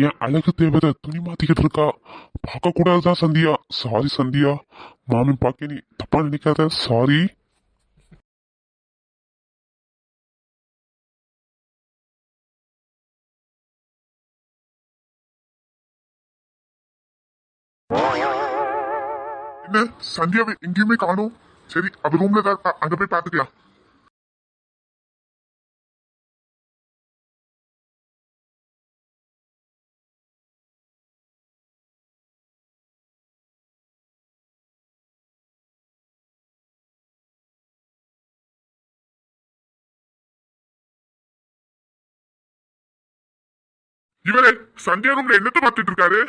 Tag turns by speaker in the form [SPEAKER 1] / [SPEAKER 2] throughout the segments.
[SPEAKER 1] என் அழகு தேவதை துணி மாத்திக்கிட்டு இருக்கா. பார்க்க கூடாதுதான் சந்தியா. சாரி சந்தியா. மாமி பாக்க நீ தப்பா நினைக்காத. சாரி. என்ன சந்தியாவை எங்கேயுமே காணும். சரி அவ ரூம்ல தான் இருப்பா, அங்க போய் பாத்துக்கலாம். இவரே சந்தியா ரூம்ல என்னத்த பார்த்துட்டு இருக்காரு?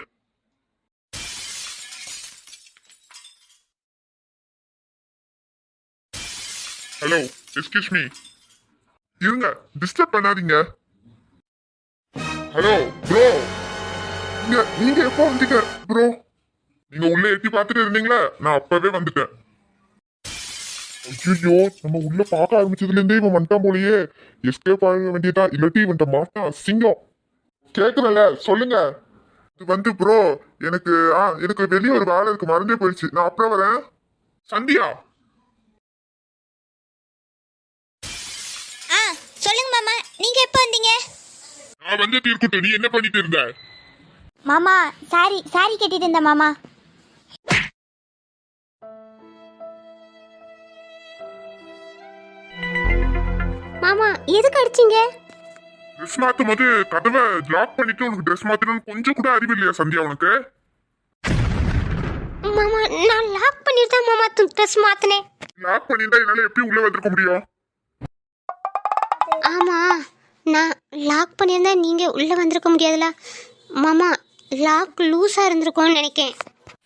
[SPEAKER 1] Hello, excuse me. இருங்க, டிஸ்டர்ப் பண்ணாதீங்க. ஹலோ ப்ரோ, நீங்க எப்போ வந்தீங்க ப்ரோ? நீங்க உள்ள எட்டி பார்த்துட்டு இருந்தீங்களா? நான் அப்பவே வந்துட்டேன். ஐயோ, நம்ம உள்ள பார்க்க ஆரம்பிச்சதுல இருந்தே இவன் வந்துட்டான் போலயே. எஸ்கேப் ஆக வேண்டியதா, இல்லாட்டி இவன்ட்ட மாட்டான் சிங்கம். கேக்குறல, சொல்லுங்க. இது வந்து ப்ரோ, எனக்கு எனக்கு வெளியே ஒரு வேலை இருக்கு, மறந்தே போயிடுச்சு. நான் அப்புறம் வரேன். சந்தியா.
[SPEAKER 2] சொல்லுங்க மாமா, நீங்க எப்போ வந்தீங்க?
[SPEAKER 1] நான் வந்து தீர்க்கட்டும். நீ என்ன பண்ணிட்டு இருந்த?
[SPEAKER 2] மாமா சாரி கட்டிட்டு இருந்தேன் மாமா. மாமா எதுக்கு அடிச்சீங்க?
[SPEAKER 1] ட்ரெஸ் மாத்தும் போது கதவை லாக் பண்ணிட்டு உனக்கு ட்ரெஸ் மாத்தணும்னு கொஞ்சம் கூட அறிவு இல்லையா சந்தியா உனக்கு?
[SPEAKER 2] மாமா நான் லாக் பண்ணிட்டு தான் மாமா ட்ரெஸ் மாத்தினேன்.
[SPEAKER 1] லாக் பண்ணிட்டா என்னால எப்படி உள்ள வந்திருக்க முடியும்?
[SPEAKER 2] ஆமா, நான் லாக் பண்ணியிருந்தா நீங்க உள்ள வந்திருக்க முடியாதுல மாமா. லாக் லூஸா இருந்திருக்கும்னு நினைக்கேன்.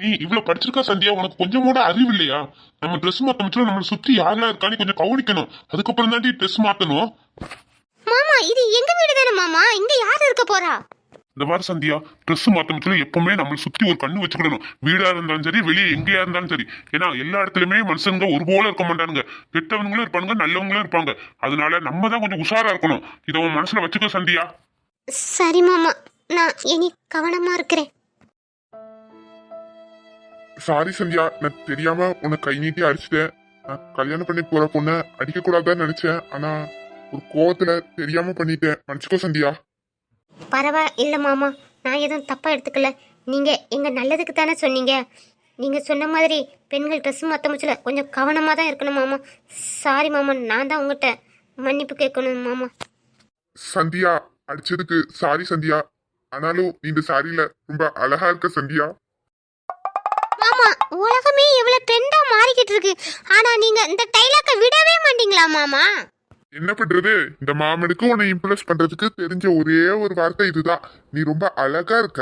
[SPEAKER 1] நீ இவ்வளவு படிச்சிருக்கா சந்தியா, உனக்கு கொஞ்சம் கூட அறிவு இல்லையா? நம்ம ட்ரெஸ் மாத்தணும், நம்மளை சுத்தி யாரெல்லாம் இருக்கான்னு கொஞ்சம் கவனிக்கணும். அதுக்கப்புறம் தான் ட்ரெஸ் மாத்தணும்.
[SPEAKER 2] மாமா இது எங்க வீடு தானே மாமா, இங்க யார் இருக்க போறா?
[SPEAKER 1] இந்த வார சந்தியா, ட்ரெஸ் மாத்தமத்துல எப்பவுமே நம்மளை சுத்தி ஒரு கண்ணு வச்சுக்கிடணும். வீடா இருந்தாலும் சரி, வெளியே எங்கேயா இருந்தாலும் சரி. ஏன்னா எல்லா இடத்துலயுமே மனுஷங்க ஒரு போல இருக்க மாட்டானுங்க. கெட்டவங்களும் இருப்பாங்க, நல்லவங்களும் இருப்பாங்க. அதனால நம்ம தான் கொஞ்சம் உஷாரா இருக்கணும். இதை உன் மனசுல வச்சுக்க சந்தியா.
[SPEAKER 2] சரி மாமா, நான் இனி கவனமா இருக்கிறேன்.
[SPEAKER 1] சாரி சந்தியா, நான் தெரியாம உன்னை கை நீட்டி அடிச்சிட்டேன். நான் கல்யாணம் பண்ணி போற பொண்ணை அடிக்க கூடாதுன்னு நினைச்சேன். ஆனா ஒரு கோவத்துல தெரியாம பண்ணிட்டேன். மன்னிச்சுக்கோ சந்தியா.
[SPEAKER 2] பரவாயில்ல மாமா, நான் எதுவும் தப்பா எடுத்துக்கல. நீங்க எங்க நல்லதுக்கு தானே சொன்னீங்க. நீங்க சொன்ன மாதிரி பெண்கள் ட்ரெஸ் மாத்த முச்சுல கொஞ்சம் கவனமா தான் இருக்கணும் மாமா. சாரி மாமா, நான் தான் உங்ககிட்ட மன்னிப்பு கேட்கணும் மாமா.
[SPEAKER 1] சந்தியா, அடிச்சதுக்கு சாரி சந்தியா. ஆனாலும் நீ இந்த சாரியில ரொம்ப அழகா இருக்க சந்தியா.
[SPEAKER 2] மாமா உலகமே எவ்வளவு ட்ரெண்டா மாறிக்கிட்டு இருக்கு, ஆனா நீங்க இந்த டைலாக்க விடவே மாட்டீங்களா மாமா?
[SPEAKER 1] என்ன பண்றது, இந்த மாமனுக்கு உன்னை இம்ப்ரெஸ் பண்றதுக்கு தெரிஞ்ச ஒரே ஒரு வார்த்தை இதுதான். நீ ரொம்ப அழகா இருக்க.